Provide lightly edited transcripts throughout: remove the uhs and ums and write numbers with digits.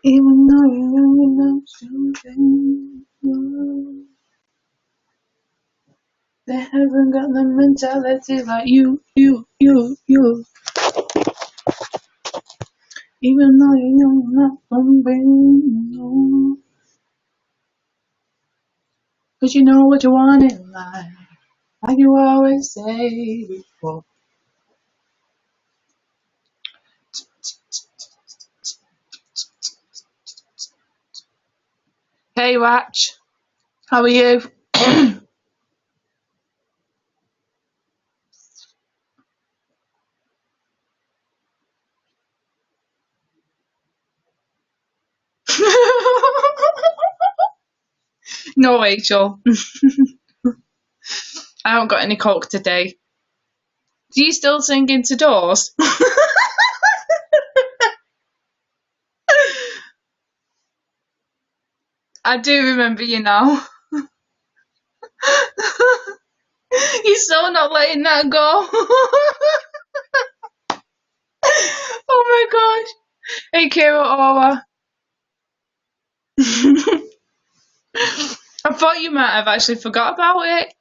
Even though you're young enough to think they haven't got the mentality like you. Even though you're young enough to think, cause you know what you want in life, like you always say before. Hey, Watch, how are you? No, Rachel, I haven't got any coke today. Do you still sing into doors? I do remember you now. You're still not letting that go. Oh my gosh. Hey, Kira Aura. I thought you might have actually forgot about it.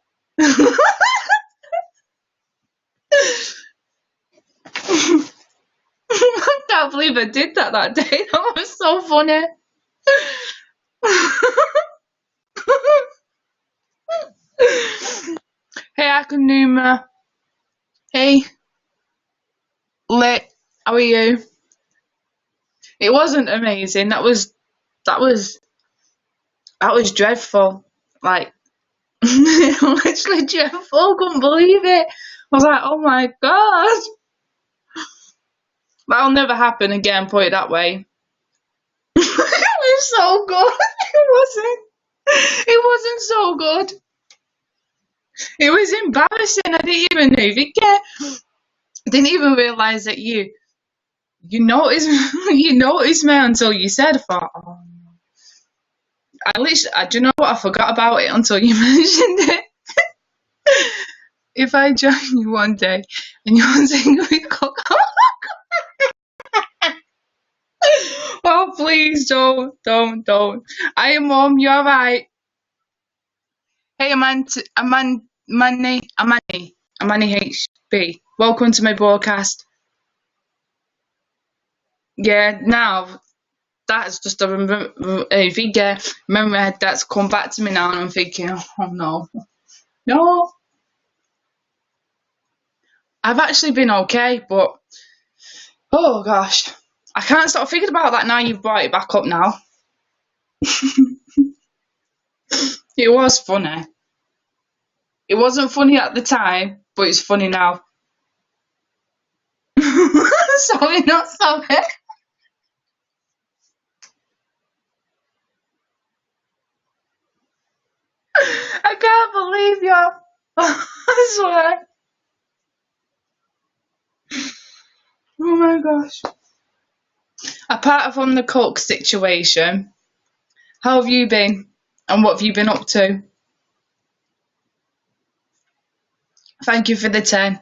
I can't believe I did that day. That was so funny. Hey, Akanuma. Hey, Lit. How are you? It wasn't amazing. That was dreadful. Like literally dreadful. Couldn't believe it. I was like, oh my god. That'll never happen again, put it that way. It was so good. It wasn't so good. It was embarrassing. I didn't even know if it get. I didn't even realise that you noticed you noticed me until you said. I thought, oh. Do you know what? I forgot about it until you mentioned it. If I join you one day and you're singing with Coco, oh please don't. I am mom. You're right. Hey, Amani HB. Welcome to my broadcast. Yeah, now that's just a figure memory that's come back to me now, and I'm thinking, oh no. I've actually been okay, but oh gosh, I can't stop thinking about that now. You've brought it back up now. It was funny. It wasn't funny at the time, but it's funny now. Sorry, not sorry. I can't believe you. I swear. Oh my gosh. Apart from the Coke situation, how have you been? And what have you been up to? Thank you for the 10.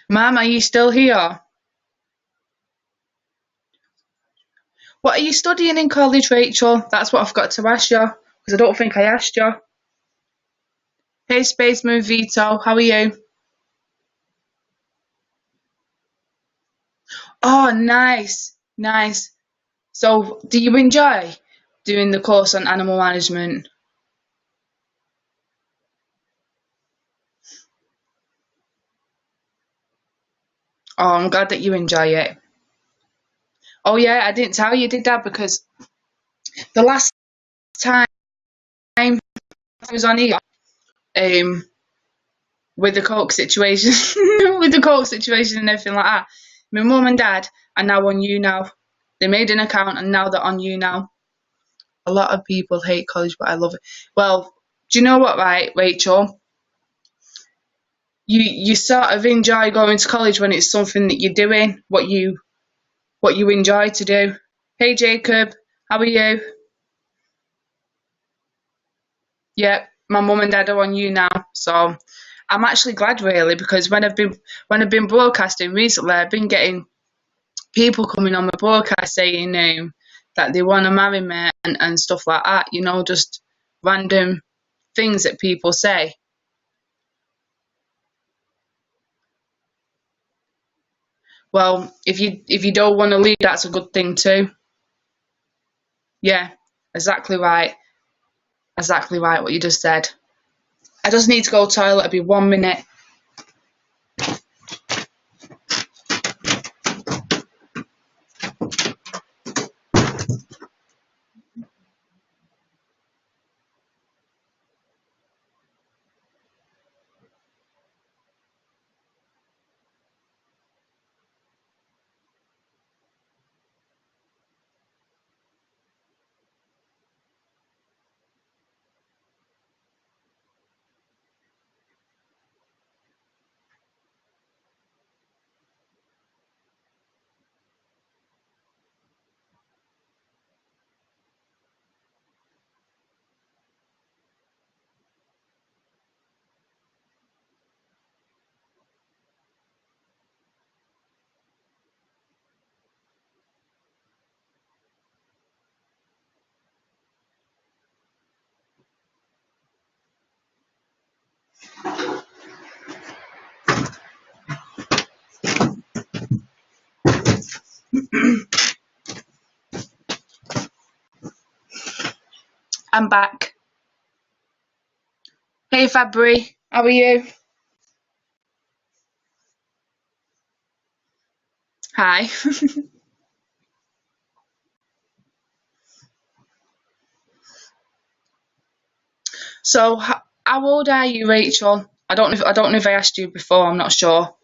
Ma'am, are you still here? What are you studying in college, Rachel? That's what I've got to ask you, because I don't think I asked you. Hey, Space Moon Vito, how are you? Oh, nice. So, do you enjoy doing the course on animal management? Oh, I'm glad that you enjoy it. Oh yeah, I didn't tell you, did I? Because the last time I was on here, um, with the Coke situation, and everything like that, my mum and dad are now on YouNow. They made an account and now they're on YouNow. A lot of people hate college, but I love it. Well, do you know what, right, Rachel? You sort of enjoy going to college when it's something that you're doing, what you enjoy to do. Hey Jacob, how are you? Yep, my mum and dad are on YouNow, so I'm actually glad really, because when I've been broadcasting recently, I've been getting people coming on my broadcast saying that they want to marry me and stuff like that. Just random things that people say. Well, if you don't want to leave, that's a good thing too. Yeah, exactly right. Exactly right. What you just said. I just need to go to the toilet. It'll be 1 minute. I'm back. Hey Fabry, how are you? Hi. So, how old are you, Rachel? I don't know if I asked you before. I'm not sure.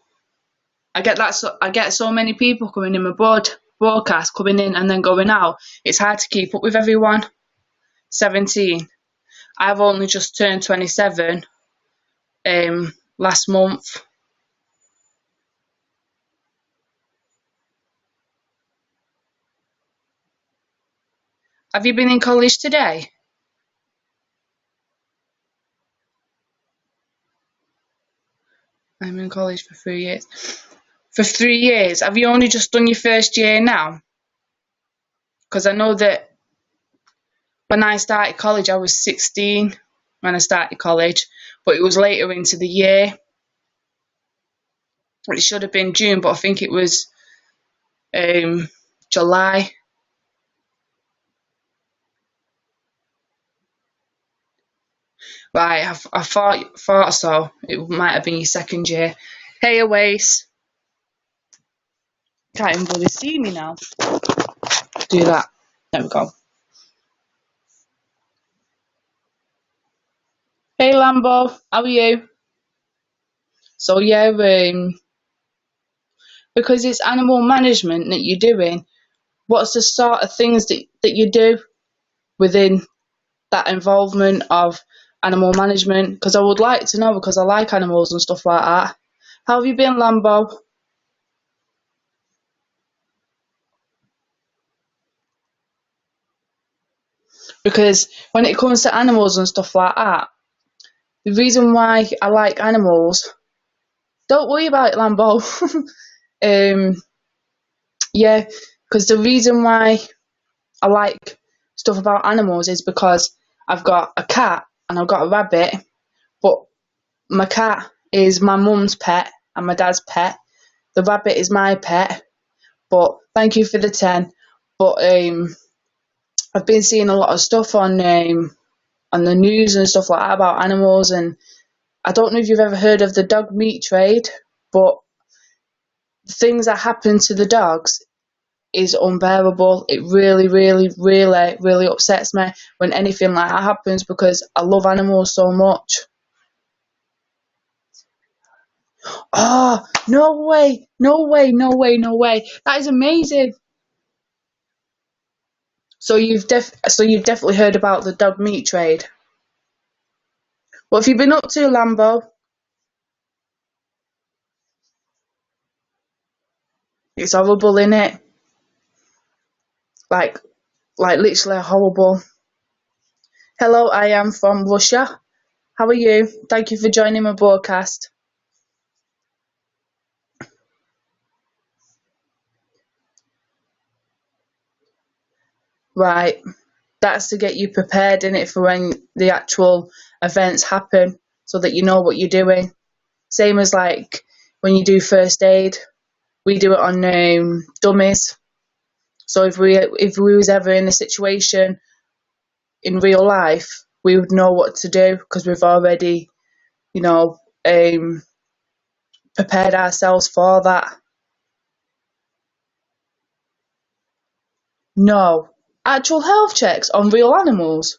I get so many people coming in my broadcast, coming in and then going out. It's hard to keep up with everyone. 17. I've only just turned 27 last month. Have you been in college today? I'm in college for 3 years. For 3 years, have you only just done your first year now? Because I know that when I started college, I was 16 when I started college, but it was later into the year. It should have been June, but I think it was um, July. Right, I thought so. It might have been your second year. Hey, Awace. Can't even bloody see me now. Do that. There we go. Hey, Lambo. How are you? So yeah, because it's animal management that you're doing, what's the sort of things that you do within that involvement of animal management? Because I would like to know, because I like animals and stuff like that. How have you been, Lambo? Because when it comes to animals and stuff like that, the reason why I like animals, don't worry about it, Lambo. um, yeah, because the reason why I like stuff about animals is because I've got a cat and I've got a rabbit, but my cat is my mum's pet and my dad's pet. The rabbit is my pet, but thank you for the 10. But I've been seeing a lot of stuff on the news and stuff like that about animals, and I don't know if you've ever heard of the dog meat trade, but the things that happen to the dogs is unbearable. It really, really, really, really upsets me when anything like that happens, because I love animals so much. Oh, no way, no way, no way, no way. That is amazing. So you've definitely heard about the dog meat trade. What have you been up to, Lambo? It's horrible, innit? Like, like literally horrible. Hello, I am from Russia. How are you? Thank you for joining my broadcast. Right, that's to get you prepared in it for when the actual events happen, so that you know what you're doing. Same as like when you do first aid, we do it on dummies. So if we was ever in a situation in real life, we would know what to do because we've already, you know, prepared ourselves for that. No, actual health checks on real animals.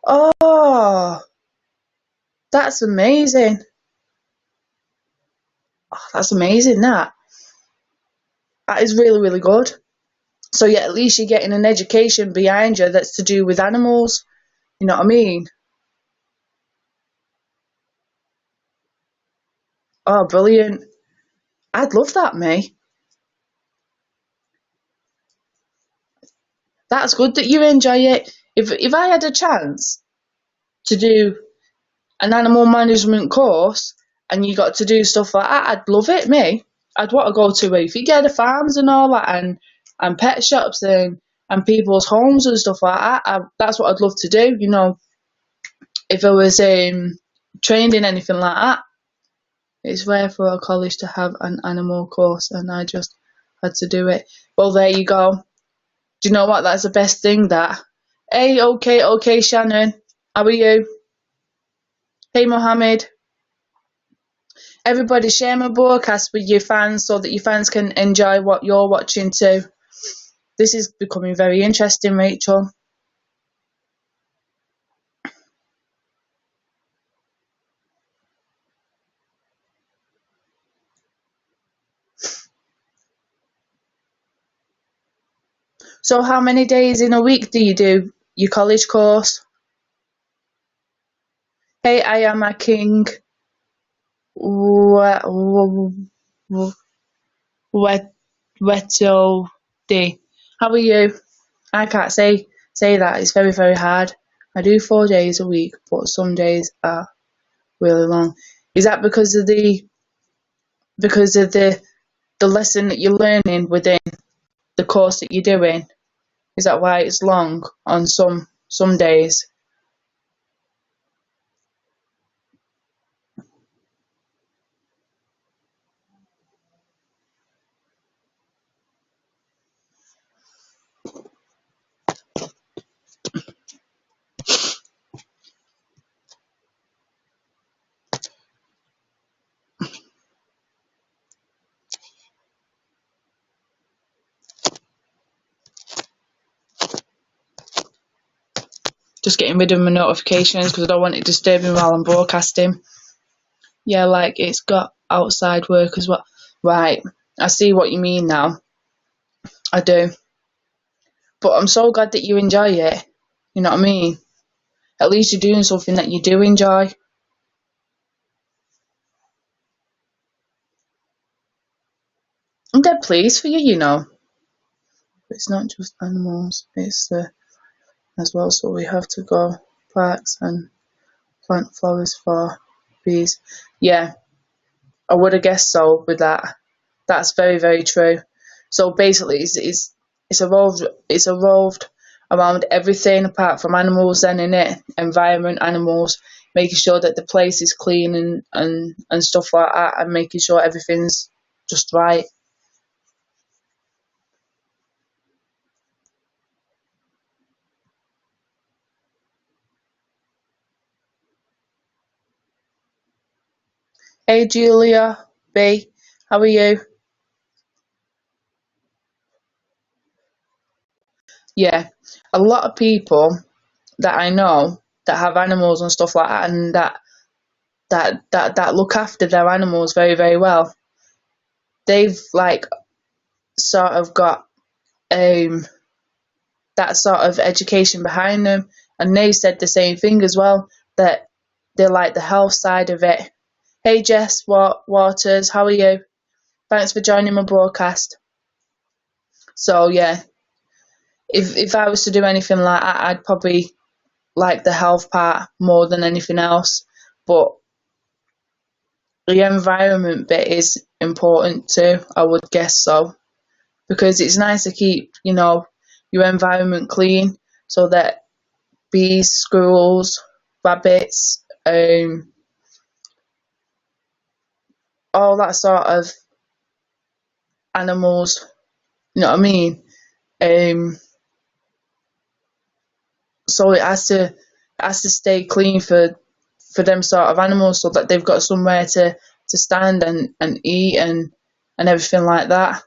Oh, that's amazing. Oh, that's amazing. That is really, really good. So yeah, at least you're getting an education behind you that's to do with animals. You know what I mean? Oh, brilliant. I'd love that, May. That's good that you enjoy it. If I had a chance to do an animal management course and you got to do stuff like that, I'd love it, me. I'd want to go to if you get the farms and all that and pet shops and people's homes and stuff like that. That's what I'd love to do. You know, if I was trained in anything like that, it's rare for a college to have an animal course, and I just had to do it. Well, there you go. Do you know what? That's the best thing. That. Hey, okay, Shannon. How are you? Hey, Mohammed. Everybody share my broadcast with your fans so that your fans can enjoy what you're watching too. This is becoming very interesting, Rachel. So how many days in a week do you do your college course? Hey, I am a king. Wet, weto day. How are you? I can't say that. It's very, very hard. I do 4 days a week, but some days are really long. Is that because of the lesson that you're learning within the course that you're doing? Is that why it's long on some days? Just getting rid of my notifications because I don't want it disturbing while I'm broadcasting. Yeah, like it's got outside work as well. Right, I see what you mean now. I do. But I'm so glad that you enjoy it. You know what I mean? At least you're doing something that you do enjoy. I'm dead pleased for you, you know. But it's not just animals, it's as well, so we have to go parks and plant flowers for bees. Yeah, I would have guessed so with that. That's very, very true. So basically, it's evolved around everything apart from animals. Then in it, environment, animals, making sure that the place is clean and stuff like that, and making sure everything's just right. Hey Julia, B, how are you? Yeah, a lot of people that I know that have animals and stuff like that, and that look after their animals very, very well. They've like sort of got um that sort of education behind them, and they said the same thing as well, that they like the health side of it. Hey Jess Waters, how are you? Thanks for joining my broadcast. So yeah, if I was to do anything like that, I'd probably like the health part more than anything else. But the environment bit is important too, I would guess so. Because it's nice to keep, your environment clean so that bees, squirrels, rabbits, all that sort of animals, you know what I mean? Um, so it has to stay clean for them sort of animals so that they've got somewhere to stand and eat and everything like that.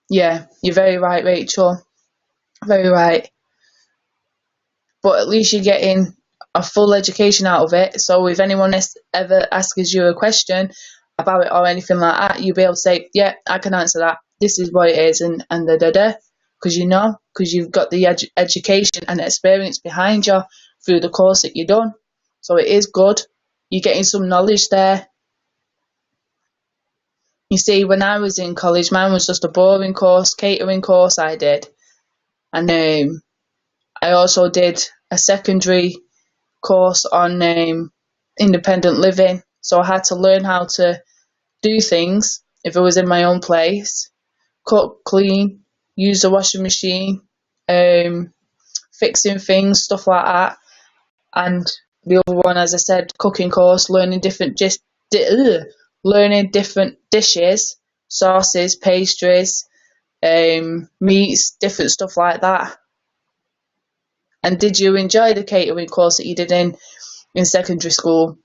Yeah, you're very right, Rachel. Very right. But at least you're getting a full education out of it. So if anyone ever asks you a question about it or anything like that, you'll be able to say, "Yeah, I can answer that. This is what it is," and da da da, because you've got the education and experience behind you through the course that you've done. So it is good. You're getting some knowledge there. You see, when I was in college, mine was just a boring course, catering course I did, and I also did a secondary course on independent living. So I had to learn how to do things if I was in my own place, cook, clean, use the washing machine, um, fixing things, stuff like that. And the other one, as I said, cooking course, learning different dishes, sauces, pastries, meats, different stuff like that. And did you enjoy the catering course that you did in secondary school?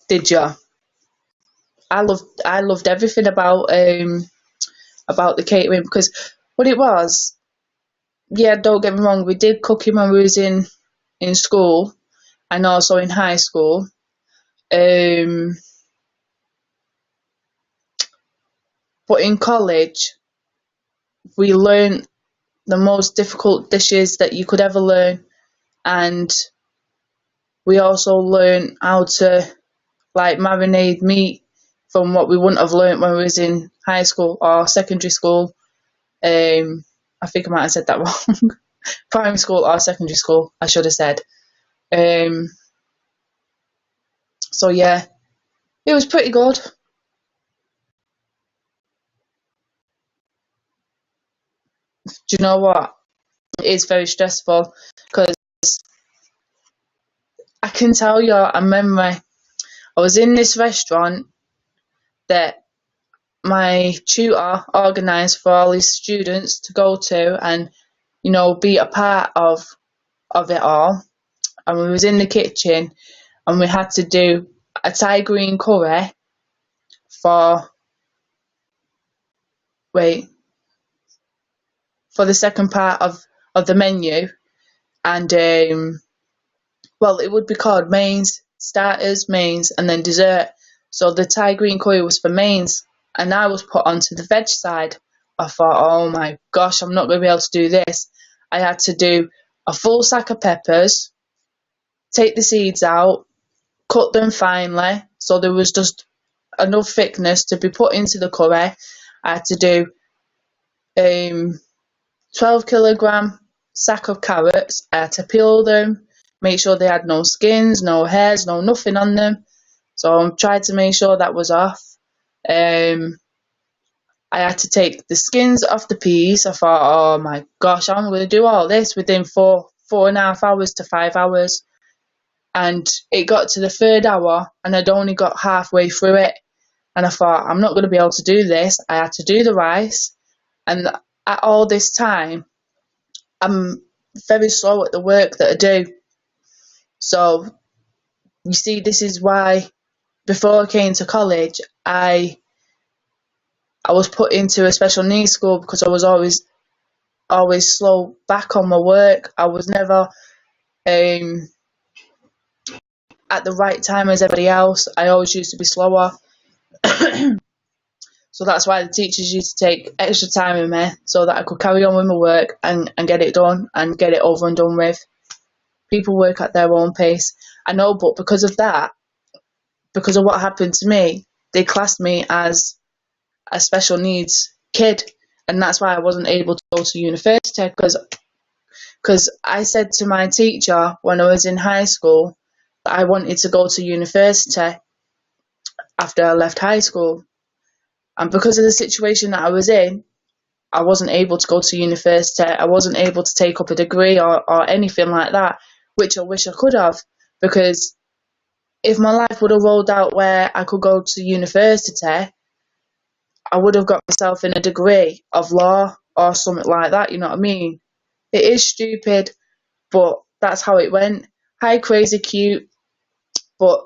Did you? I loved everything about the catering because what it was, yeah, don't get me wrong, we did cooking when we was in school and also in high school. Um, but in college, we learned the most difficult dishes that you could ever learn, and we also learned how to like marinate meat from what we wouldn't have learned when we was in high school or secondary school. I think I might have said that wrong. Primary school or secondary school, I should have said. Um, so yeah, it was pretty good. Do you know what? It is very stressful because I can tell you a memory. I was in this restaurant that my tutor organised for all his students to go to and be a part of it all. And we was in the kitchen and we had to do a Thai green curry for wait for the second part of the menu, and well, it would be called mains, starters, mains, and then dessert. So the Thai green curry was for mains, and I was put onto the veg side. I thought, oh my gosh, I'm not going to be able to do this. I had to do a full sack of peppers, take the seeds out, cut them finely, so there was just enough thickness to be put into the curry. I had to do 12 kilogram sack of carrots. I had to peel them, make sure they had no skins, no hairs, no nothing on them. So I tried to make sure that was off. Um, I had to take the skins off the peas. I thought, oh my gosh, I'm going to do all this within 4.5 hours to 5 hours. And it got to the third hour, and I'd only got halfway through it. And I thought, I'm not going to be able to do this. I had to do the rice. And at all this time, I'm very slow at the work that I do. So you see, this is why before I came to college, I was put into a special needs school because I was always slow back on my work. I was never um at the right time as everybody else. I always used to be slower. So that's why the teachers used to take extra time with me so that I could carry on with my work and get it done and get it over and done with. People work at their own pace. I know, but because of that, because of what happened to me, they classed me as a special needs kid. And that's why I wasn't able to go to university, because I said to my teacher when I was in high school that I wanted to go to university after I left high school. And because of the situation that I was in, I wasn't able to go to university. I wasn't able to take up a degree or anything like that, which I wish I could have. Because if my life would have rolled out where I could go to university, I would have got myself in a degree of law or something like that, you know what I mean? It is stupid, but that's how it went. Hi, crazy cute, but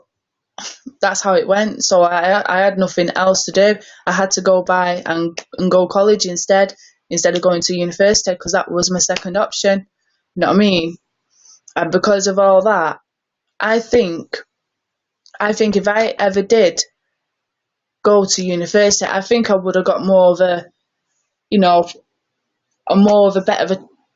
that's how it went. So I had nothing else to do. I had to go by and go college instead of going to university, because that was my second option. You know what I mean? And because of all that, I think if I ever did go to university, I think I would have got more of a, you know,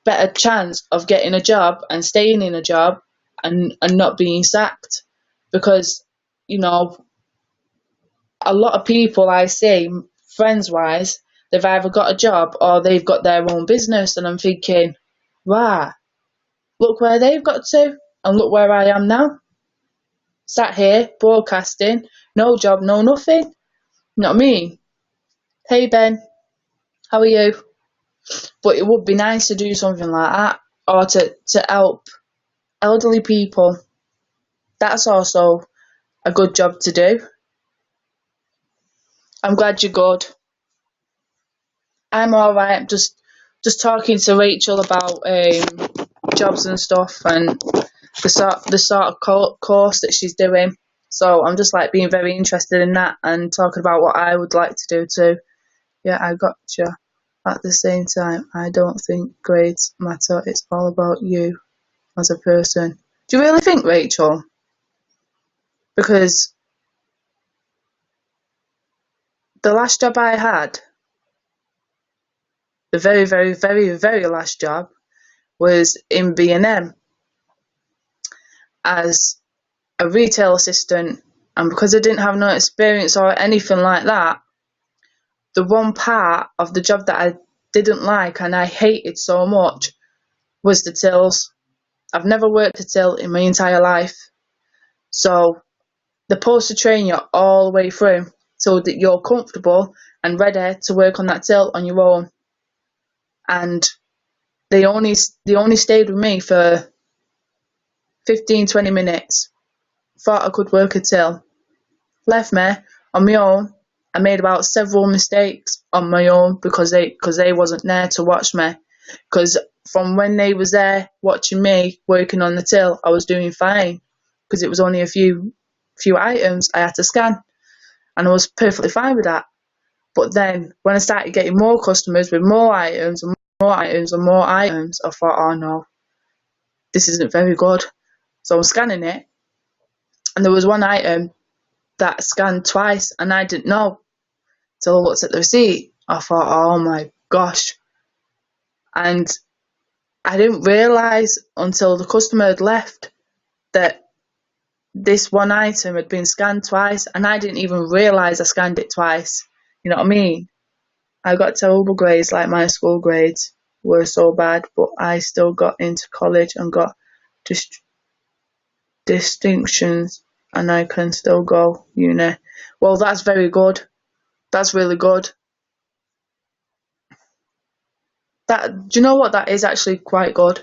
better chance of getting a job and staying in a job and not being sacked. Because, you know, a lot of people I see, friends wise, they've either got a job or they've got their own business, and I'm thinking, wow, look where they've got to, and look where I am now. Sat here, broadcasting, no job, no nothing. You know what I mean? Hey Ben, how are you? But it would be nice to do something like that, or to help elderly people. That's also a good job to do. I'm glad you're good. I'm alright. Just talking to Rachel about jobs and stuff, and the sort of course that she's doing. So I'm just like being very interested in that and talking about what I would like to do too. Yeah, I gotcha. At the same time, I don't think grades matter. It's all about you as a person. Do you really think, Rachel? Because the last job I had, the very, very, very, very last job, was in B&M as a retail assistant. And because I didn't have no experience or anything like that, the one part of the job that I didn't like and I hated so much was the tills. I've never worked a till in my entire life. So they're supposed to train you all the way through so that you're comfortable and ready to work on that till on your own. And they only stayed with me for 15-20 minutes. Thought I could work a till. Left me on my own. I made about several mistakes on my own because they wasn't there to watch me. Because from when they was there watching me working on the till, I was doing fine. Because it was only a few items I had to scan, and I was perfectly fine with that. But then when I started getting more customers with more items and more items and more items, I thought, oh no, this isn't very good. So I'm scanning it, and there was one item that scanned twice, and I didn't know till I looked at the receipt. I thought, oh my gosh. And I didn't realise until the customer had left that this one item had been scanned twice, and I didn't even realise I scanned it twice. You know what I mean? I got terrible grades, like my school grades were so bad, but I still got into college and got distinctions, and I can still go uni. Well, that's very good. That's really good. Do you know what? That is actually quite good.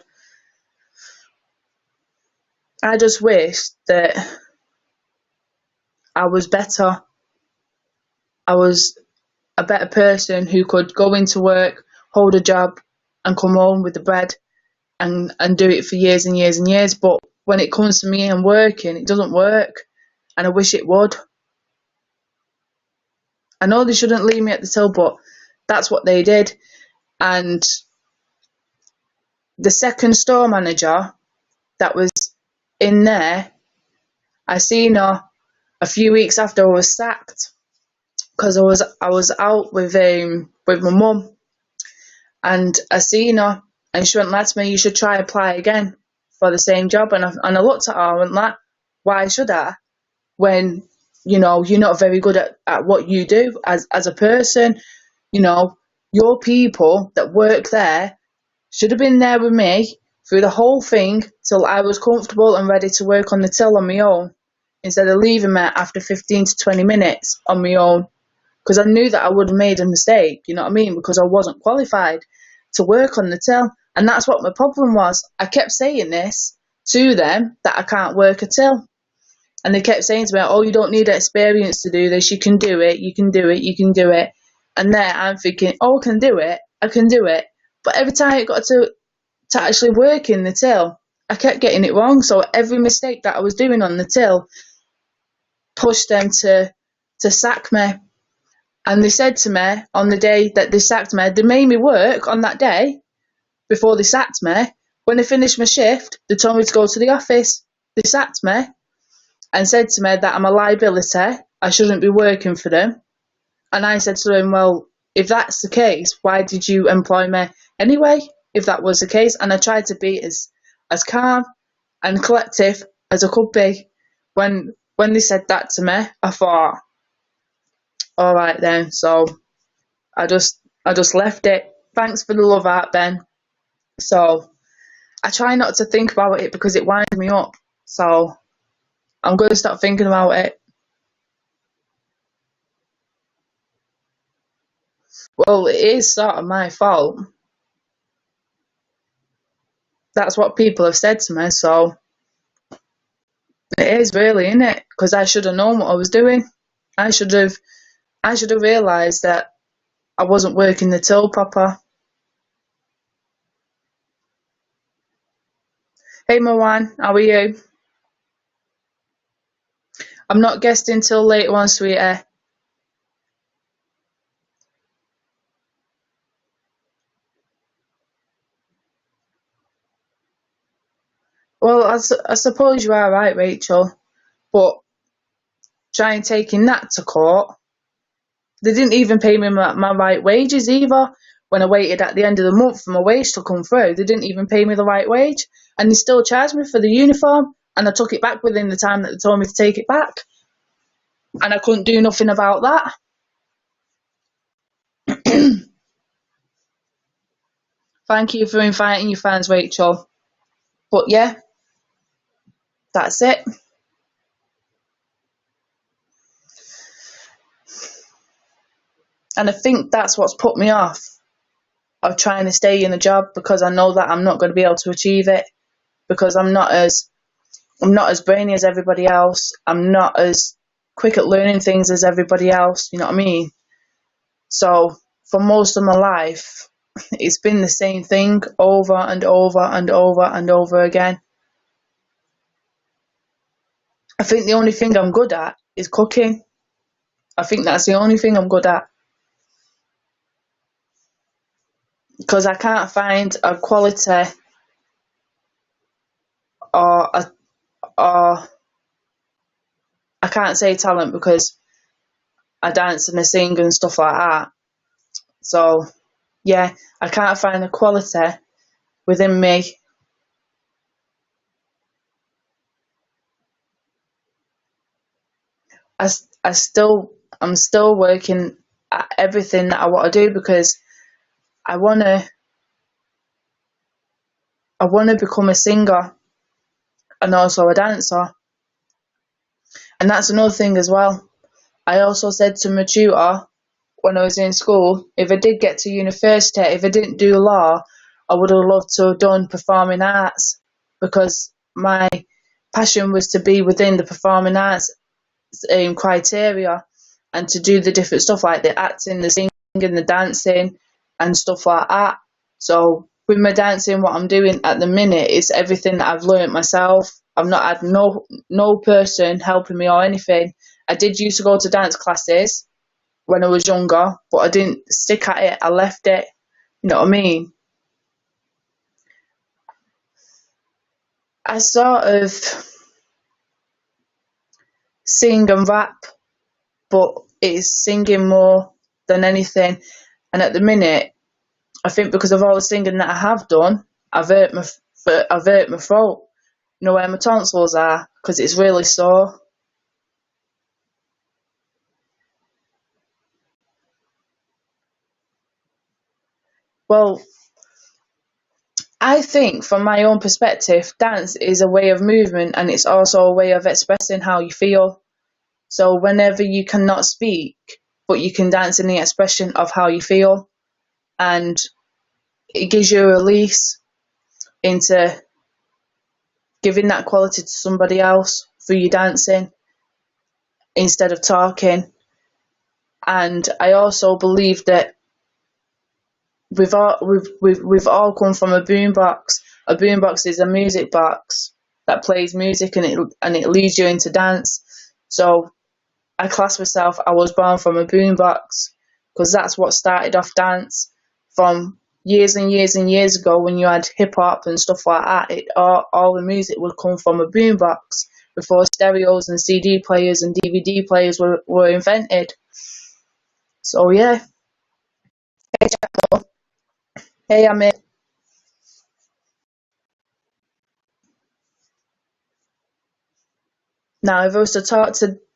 I just wish that I was better. I was a better person who could go into work, hold a job, and come home with the bread and do it for years and years and years. But when it comes to me and working, it doesn't work. And I wish it would. I know they shouldn't leave me at the till, but that's what they did. And the second store manager that was in there, I seen her a few weeks after I was sacked because I was out with my mum, and I seen her and she went like to me, "You should try apply again for the same job." And I looked at her and went like, "Why should I? When you're not very good at what you do as a person. You know, your people that work there should have been there with me through the whole thing till I was comfortable and ready to work on the till on my own, instead of leaving me after 15 to 20 minutes on my own, because I knew that I would have made a mistake, you know what I mean, because I wasn't qualified to work on the till. And that's what my problem was. I kept saying this to them, that I can't work a till. And they kept saying to me, "Oh, you don't need experience to do this. You can do it. You can do it. You can do it." And there I'm thinking, "Oh, I can do it. I can do it." But every time it got to actually work in the till, I kept getting it wrong. So every mistake that I was doing on the till pushed them to sack me. And they said to me on the day that they sacked me, they made me work on that day before they sacked me. When they finished my shift, they told me to go to the office. They sacked me and said to me that I'm a liability. I shouldn't be working for them. And I said to him, "Well, if that's the case, why did you employ me anyway, if that was the case?" And I tried to be as calm and collective as I could be. When they said that to me, I thought, all right then. So I just left it. Thanks for the love out, Ben. So I try not to think about it because it winds me up. So I'm going to stop thinking about it. Well, it is sort of my fault. That's what people have said to me, so it is really, isn't it? Because I should have known what I was doing. I should have realised that I wasn't working the till proper. Hey Moan, how are you? I'm not guesting till later on, sweetie. Well, I suppose you are right, Rachel, but trying taking that to court, they didn't even pay me my right wages either. When I waited at the end of the month for my wage to come through, they didn't even pay me the right wage, and they still charged me for the uniform, and I took it back within the time that they told me to take it back, and I couldn't do nothing about that. Thank you for inviting your fans, Rachel. But yeah, that's it. And I think that's what's put me off of trying to stay in a job, because I know that I'm not going to be able to achieve it, because I'm not as brainy as everybody else. I'm not as quick at learning things as everybody else. You know what I mean? So for most of my life, it's been the same thing over and over and over and over again. I think the only thing I'm good at is cooking. I think that's the only thing I'm good at, because I can't find a quality or or I can't say talent, because I dance and I sing and stuff like that. So yeah, I can't find the quality within me. I, I still I'm still working at everything that I want to do, because I wanna I wanna become a singer and also a dancer. And that's another thing as well. I also said to my tutor when I was in school, if I did get to university, if I didn't do law, I would have loved to have done performing arts, because my passion was to be within the performing arts criteria, and to do the different stuff like the acting, the singing, the dancing, and stuff like that. So with my dancing, what I'm doing at the minute is everything that I've learnt myself. I've not had no person helping me or anything. I did used to go to dance classes when I was younger, but I didn't stick at it. I left it. You know what I mean? I sort of sing and rap, but it's singing more than anything. And at the minute, I think because of all the singing that I have done, I've hurt my throat. You know where my tonsils are, because it's really sore. Well, I think from my own perspective, dance is a way of movement and it's also a way of expressing how you feel. So whenever you cannot speak, but you can dance in the expression of how you feel, and it gives you a release into giving that quality to somebody else through your dancing instead of talking. And I also believe that we've all come from a boombox. A boombox is a music box that plays music and it leads you into dance. So I class myself, I was born from a boombox because that's what started off dance from years and years and years ago when you had hip hop and stuff like that. All the music would come from a boombox before stereos and CD players and DVD players were invented. So yeah. Hey, hey, Amit. Now, if I was to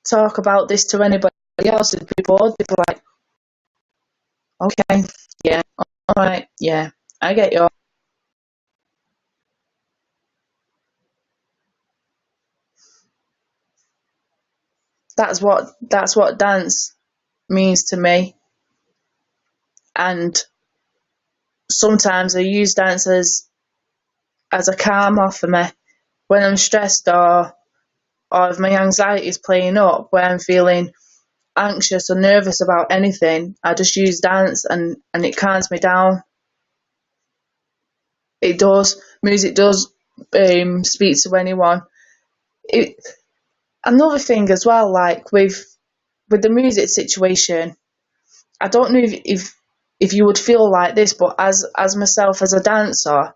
talk about this to anybody else, it'd be bored. They'd be like, "Okay, yeah, all right, yeah, I get you." That's what dance means to me, and sometimes I use dance as a calmer for me when I'm stressed or if my anxiety is playing up, where I'm feeling anxious or nervous about anything. I just use dance and it calms me down. It does. Music does speak to anyone. It, another thing as well, like with the music situation, I don't know if you would feel like this, but as myself as a dancer,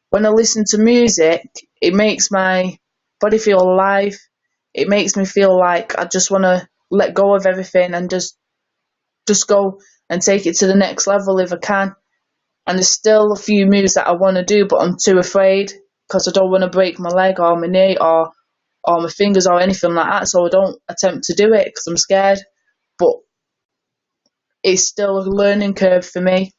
when I listen to music, it makes my body feel alive. It makes me feel like I just want to let go of everything and just go and take it to the next level if I can. And there's still a few moves that I want to do, but I'm too afraid because I don't want to break my leg or my knee or my fingers or anything like that. So I don't attempt to do it because I'm scared. But it's still a learning curve for me.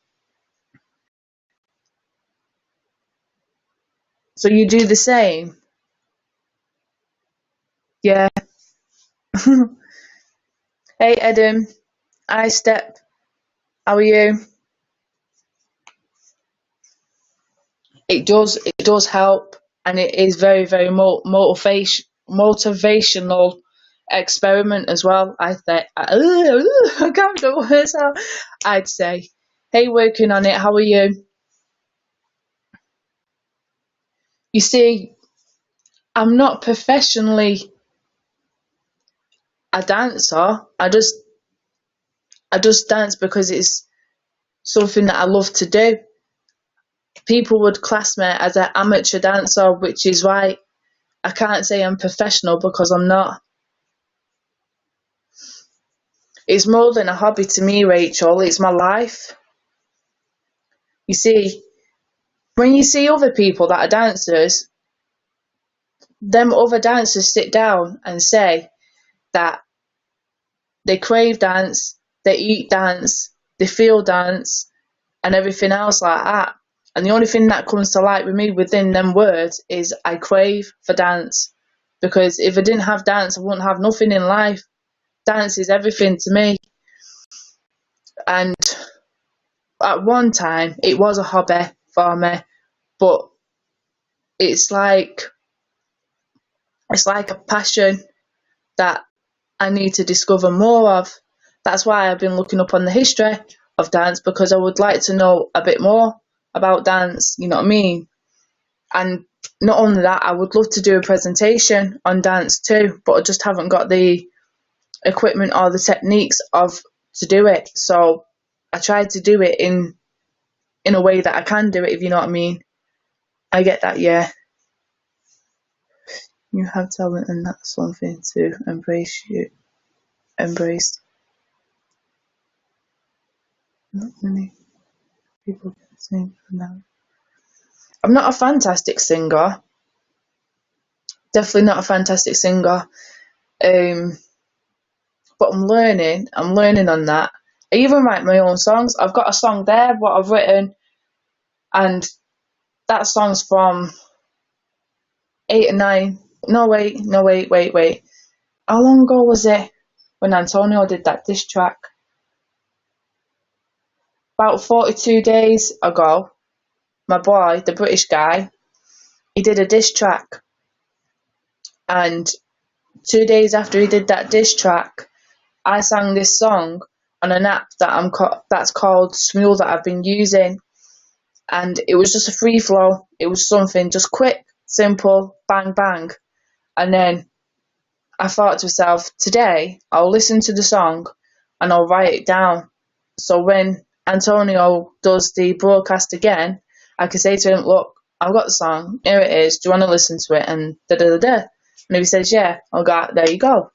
So you do the same? Yeah. Hey, Adam. Hi, Step. How are you? It does help, and it is very very motivational experiment as well. I think I can't get the words out. I'd say, hey, working on it. How are you? You see, I'm not professionally a dancer. I just dance because it's something that I love to do. People would class me as an amateur dancer, which is why I can't say I'm professional because I'm not. It's more than a hobby to me, Rachel. It's my life. You see, when you see other people that are dancers, them other dancers sit down and say that they crave dance, they eat dance, they feel dance, and everything else like that. And the only thing that comes to light with me within them words is I crave for dance. Because if I didn't have dance, I wouldn't have nothing in life. Dance is everything to me. And at one time, it was a hobby for me, but it's like it's like a passion that I need to discover more of. That's why I've been looking up on the history of dance because I would like to know a bit more about dance, you know what I mean? And not only that, I would love to do a presentation on dance too, but I just haven't got the equipment or the techniques of to do it. So I tried to do it in a way that I can do it, if you know what I mean. I get that, yeah. You have talent, and that's something to embrace. Not many people can sing now. I'm not a fantastic singer. Definitely not a fantastic singer. But I'm learning. I'm learning on that. I even write my own songs. I've got a song there, what I've written, and that song's from 8 or 9. No, wait. How long ago was it when Antonio did that diss track? About 42 days ago, my boy, the British guy, he did a diss track. And 2 days after he did that diss track, I sang this song on an app that's called Smule that I've been using. And it was just a free flow. It was something just quick, simple, bang, bang. And then I thought to myself, today I'll listen to the song and I'll write it down. So when Antonio does the broadcast again, I can say to him, look, I've got the song, here it is, do you want to listen to it? And da da da da. And if he says, yeah, I'll go, there you go.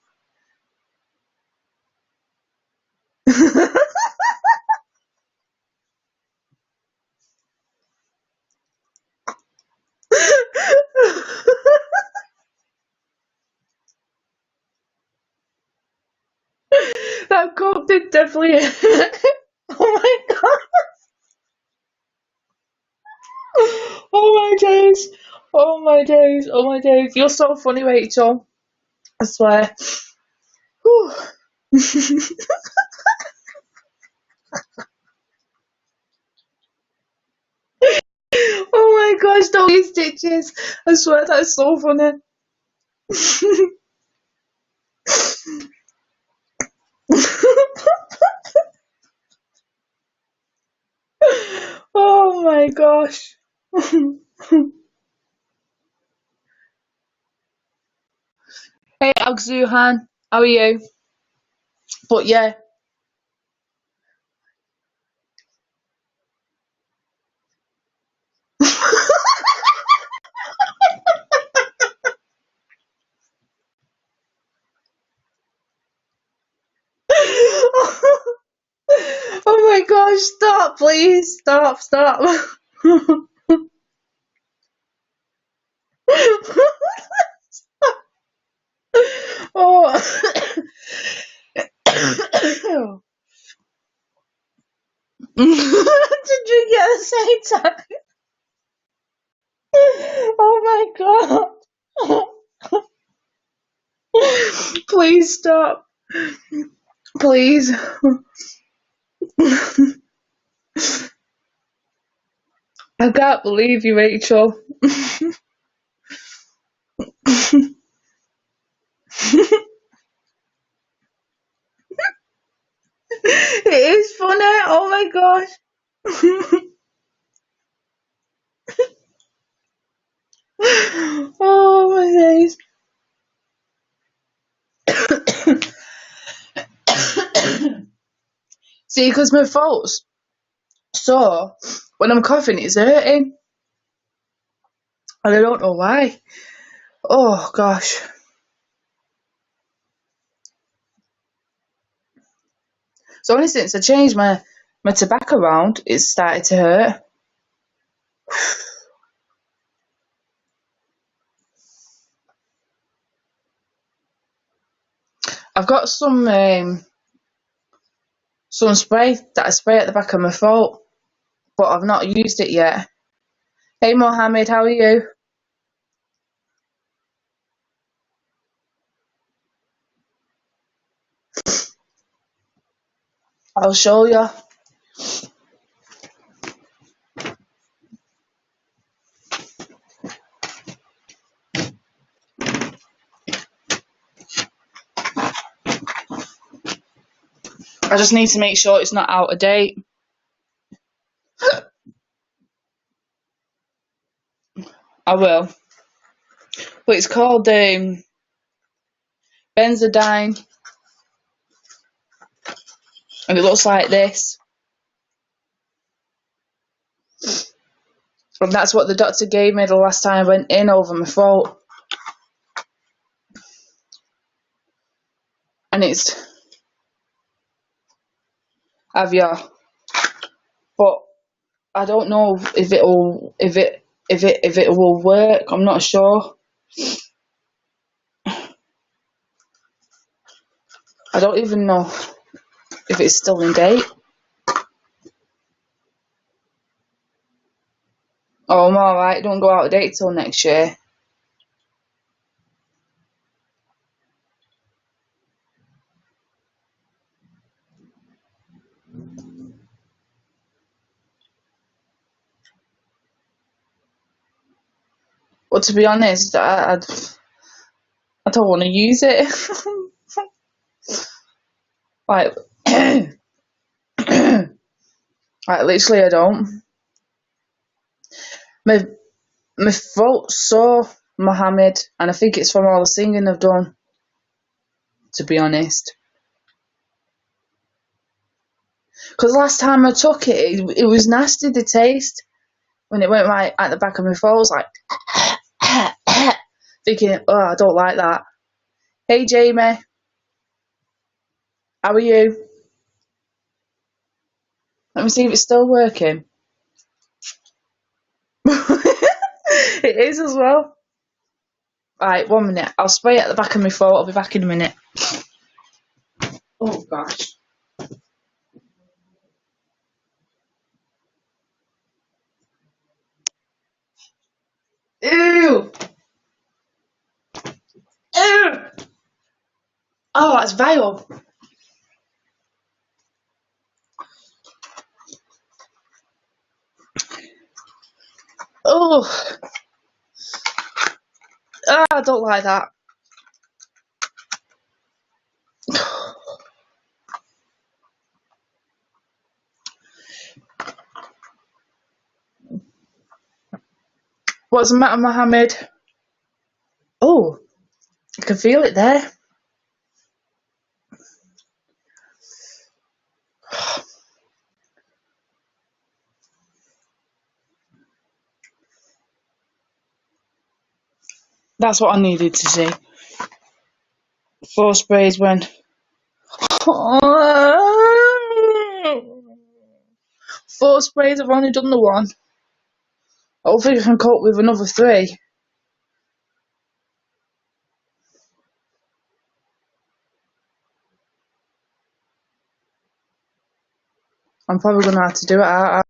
That quote did definitely. Oh my god. Oh my days. Oh my days. Oh my days. You're so funny, Rachel. I swear. Whew. Oh my gosh, don't use stitches. I swear that's so funny. Oh my gosh. Hey, Agzuhan, how are you? But yeah. Oh my gosh, stop, please. Stop. Oh. To drink at the same time. Oh my god. Please stop. Please. I can't believe you, Rachel. It is funny. Oh my gosh. Oh my days. See, because my throat's sore, when I'm coughing, it's hurting. And I don't know why. Oh gosh. So only since I changed my tobacco round, it's started to hurt. I've got some spray that I spray at the back of my throat, but I've not used it yet. Hey Mohammed, how are you? I'll show you. I just need to make sure it's not out of date. I will. But it's called Benzodine, and it looks like this. And that's what the doctor gave me the last time I went in over my throat. and it's have you, but I don't know if it will work. I'm not sure. I don't even know if it's still in date. Oh, I'm alright. Don't go out of date till next year. But to be honest, I don't want to use it. like, like literally, I don't. My my throat's sore, Mohammed, and I think it's from all the singing I've done. To be honest, because last time I took it was nasty. The taste when it went right at the back of my throat, I was like, thinking, oh, I don't like that. Hey, Jamie, how are you? Let me see if it's still working. It is as well. Right, 1 minute. I'll spray it at the back of my throat. I'll be back in a minute. Oh, gosh. Ew! Ew! Oh, that's vile. Oh, I don't like that. What's the matter, Mohammed? Oh, I can feel it there. That's what I needed to see. 4 sprays when... 4 sprays, I've only done the 1. I don't think I can cope with another 3. I'm probably going to have to do it.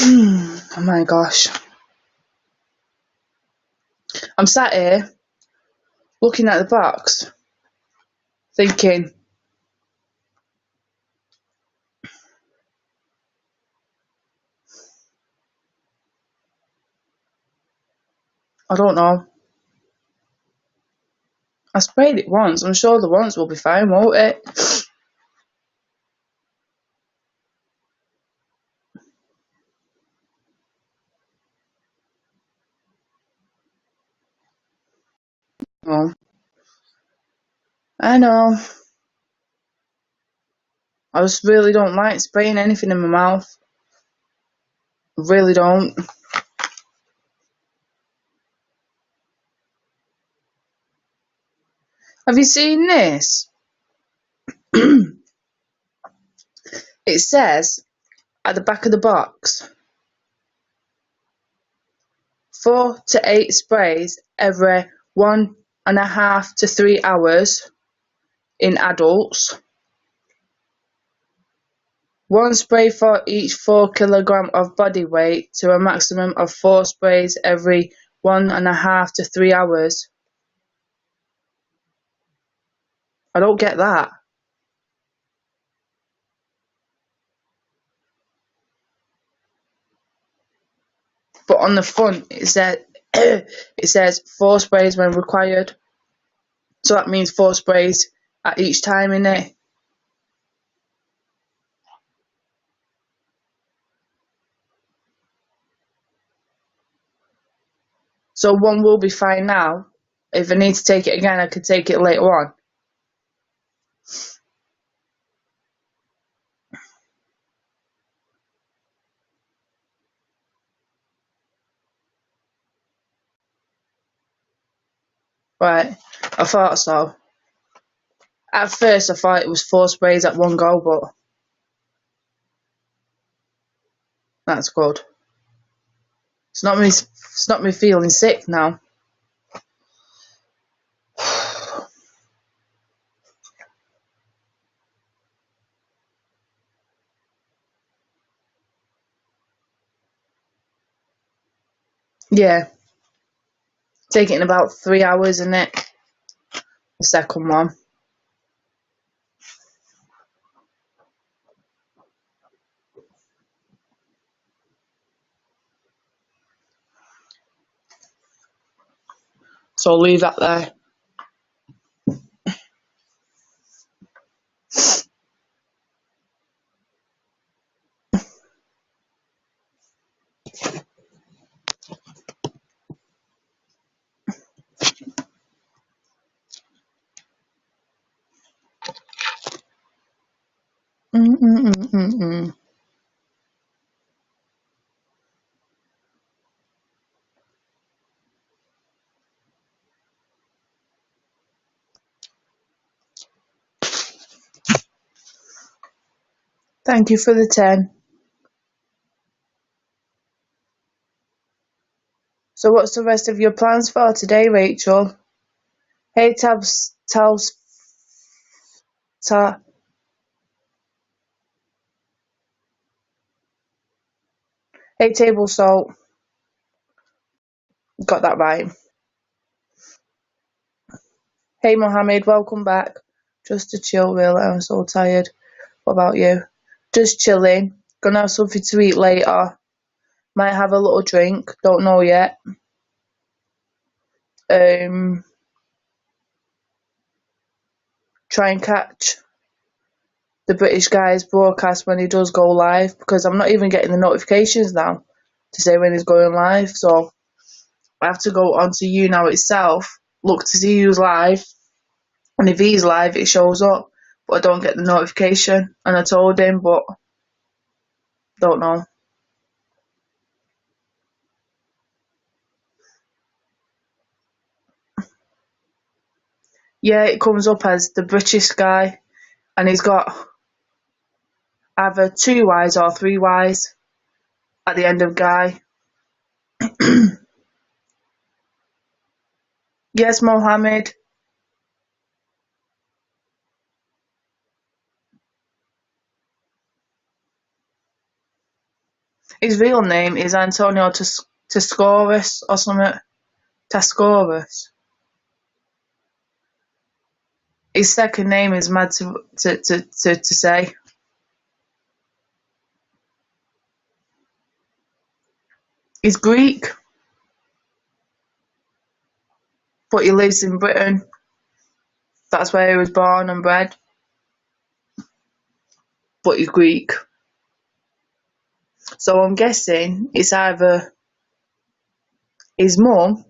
Oh my gosh. I'm sat here looking at the box thinking, I don't know. I sprayed it once. I'm sure the once will be fine, won't it? Well, I know. I just really don't like spraying anything in my mouth. Really don't. Have you seen this? It says at the back of the box 4 to 8 sprays every 1.5 to 3 hours in adults. 1 spray for each 4 kilogram of body weight to a maximum of 4 sprays every 1.5 to 3 hours. I don't get that. But on the front it says it says 4 sprays when required. So that means 4 sprays at each time, innit? So 1 will be fine now. If I need to take it again, I could take it later on. Right, I thought so. At first I thought it was 4 sprays at one go, but that's good. It's not me feeling sick now. Yeah. Take it in about 3 hours, isn't it? The second one. So I'll leave that there. Mm-mm-mm-mm-mm. Thank you for the 10. So what's the rest of your plans for today, Rachel? Hey, ta, hey, table salt. Got that right. Hey, Mohammed, welcome back. Just to chill, really. I'm so tired. What about you? Just chilling. Gonna have something to eat later. Might have a little drink. Don't know yet. Try and catch the British guy's broadcast when he does go live, because I'm not even getting the notifications now to say when he's going live. So I have to go onto YouNow itself, look to see who's live, and if he's live, it shows up, but I don't get the notification. And I told him, but don't know. Yeah, it comes up as the British guy, and he's got either 2 Y's or 3 Y's at the end of guy. Yes, Mohammed. His real name is Antonio Tascoris or something. Tascoris. His second name is mad to say. He's Greek, but he lives in Britain. That's where he was born and bred. But he's Greek. So I'm guessing it's either his mum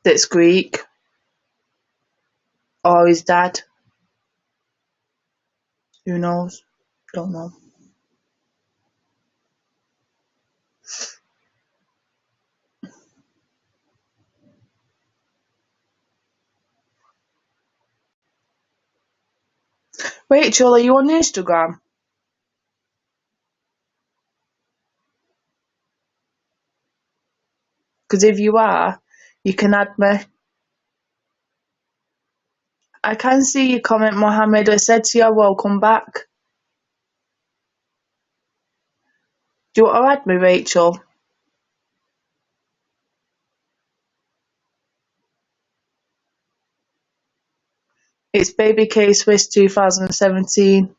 that's Greek or his dad. Who knows? Don't know. Rachel, are you on Instagram? Because if you are, you can add me. I can see your comment, Mohammed. I said to you, welcome back. Do you want to add me, Rachel? It's Baby K Swiss 2017.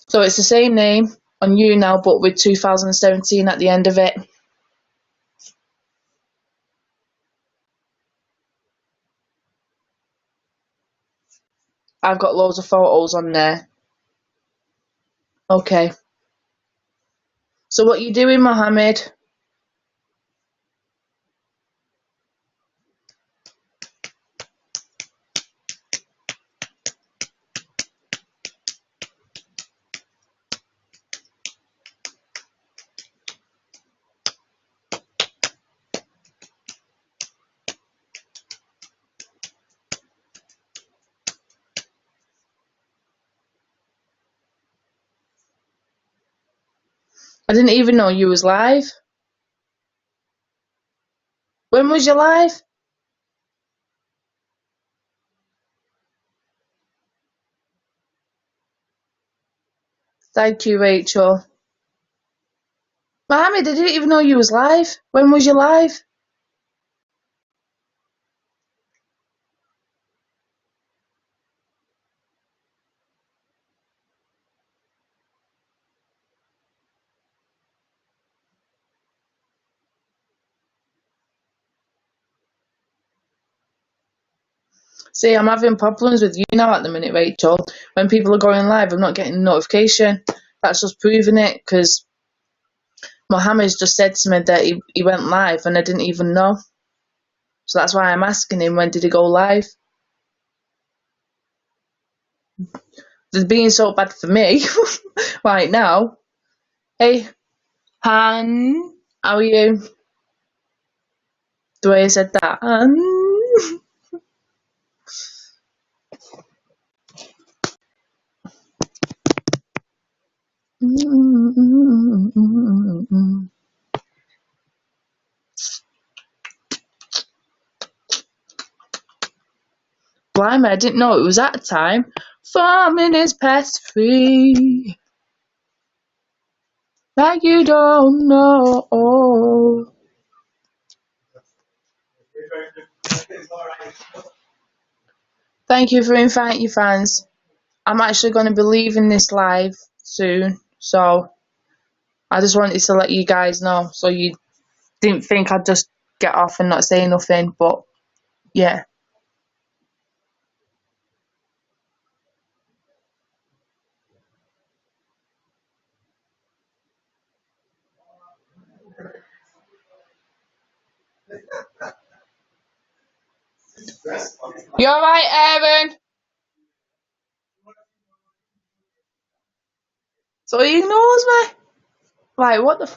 So it's the same name on YouNow, but with 2017 at the end of it. I've got loads of photos on there. Okay. So what you doing, Mohammed? I didn't even know you was live. When was you live? Thank you, Rachel. Mohammed, I didn't even know you was live. When was you live? See, I'm having problems with YouNow at the minute, Rachel. When people are going live, I'm not getting a notification. That's just proving it, because Mohammed's just said to me that he went live and I didn't even know. So that's why I'm asking him, when did he go live? It's being so bad for me right now. Hey, Han, how are you? The way I said that. Han. Blimey, I didn't know it was that time. 4 minutes past 3. Like you don't know. Thank you for inviting your fans. I'm actually going to be leaving this live soon, so I just wanted to let you guys know, so you didn't think I'd just get off and not say nothing, but yeah. You alright, Aaron? So he ignores me? Like, what the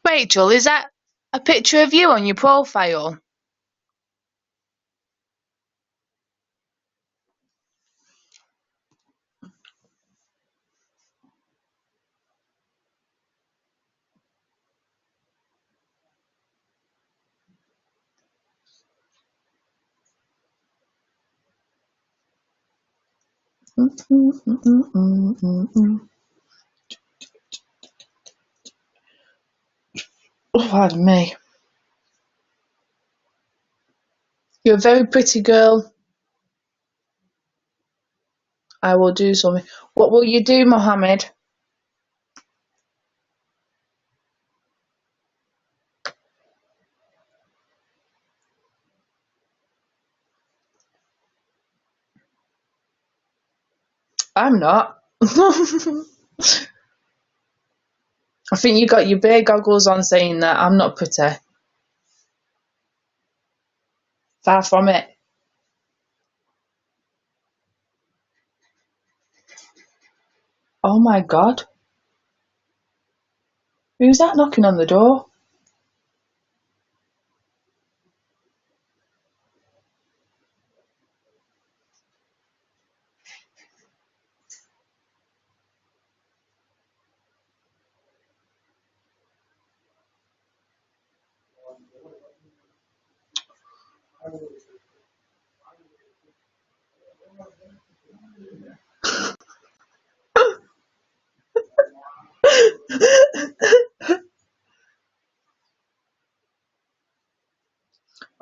Rachel, is that a picture of you on your profile? Oh, pardon me. You're a very pretty girl. I will do something. What will you do, Mohammed? I'm not. I think you got your beer goggles on saying that. I'm not pretty. Far from it. Oh my god. Who's that knocking on the door?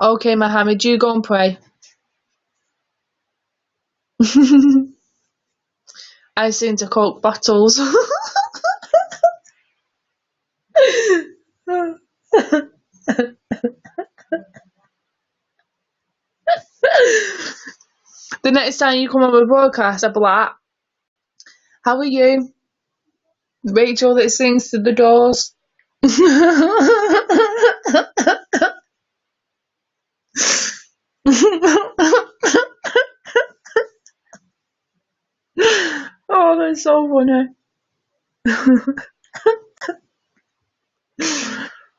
Okay, Mohammed, you go and pray. I seem to Coke bottles. The next time you come on my broadcast, I'll be like, how are you? Rachel that sings to the doors. Oh, that's so funny.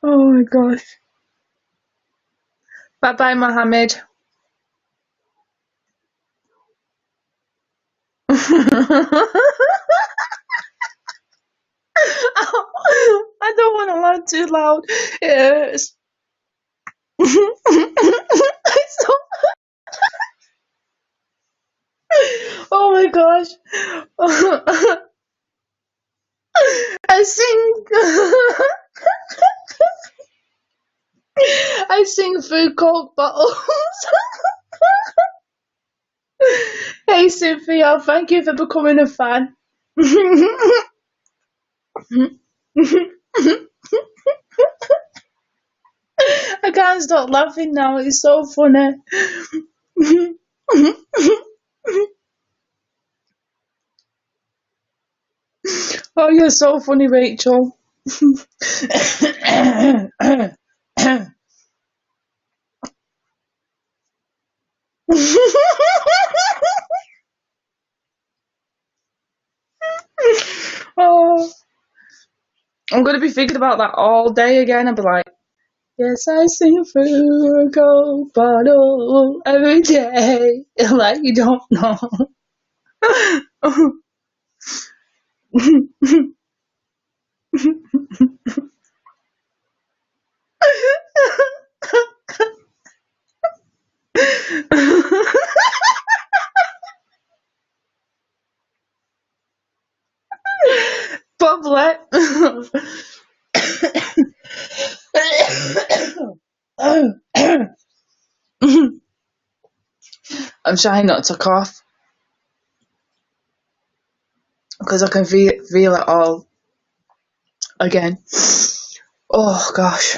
Oh my gosh. Bye bye, Mohammed. I don't want to laugh too loud. Yes. So, oh my gosh. I sing. I sing through Coke bottles. Hey Cynthia, thank you for becoming a fan. I can't stop laughing now. It's so funny. Oh, you're so funny, Rachel. Oh, I'm gonna be thinking about that all day again. I'll be like, yes, I sing through a Coke bottle every day, like you don't know. Bubblet. I'm trying not to cough because I can feel it all again. Oh gosh.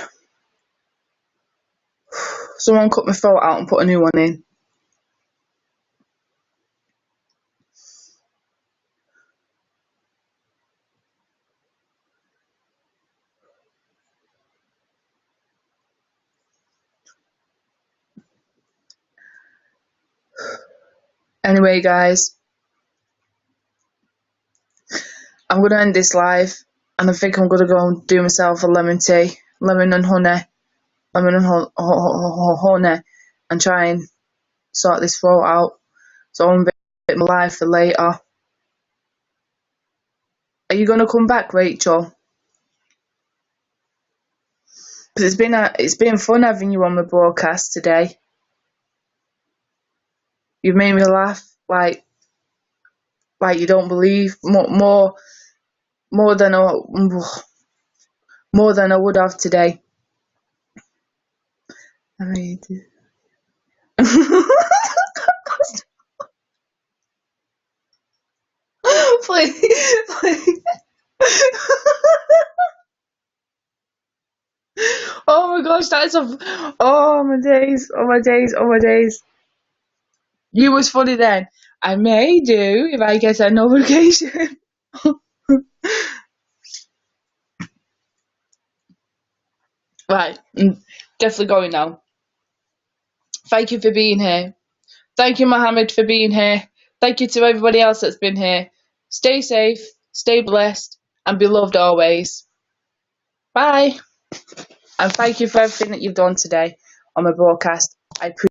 Someone cut my throat out and put a new one in. Anyway, guys, I'm gonna end this live, and I think I'm gonna go and do myself a lemon tea, lemon and honey, and try and sort this throat out. So I'm a bit my life for later. Are you gonna come back, Rachel? Because it's been fun having you on the broadcast today. You've made me laugh like you don't believe more than I would have today. I mean, please. Oh my gosh, oh my days, oh my days, oh my days. You was funny then. I may do if I get a notification. Right, definitely going now. Thank you for being here. Thank you, Mohammed, for being here. Thank you to everybody else that's been here. Stay safe, stay blessed, and be loved always. Bye. And thank you for everything that you've done today on my broadcast. I appreciate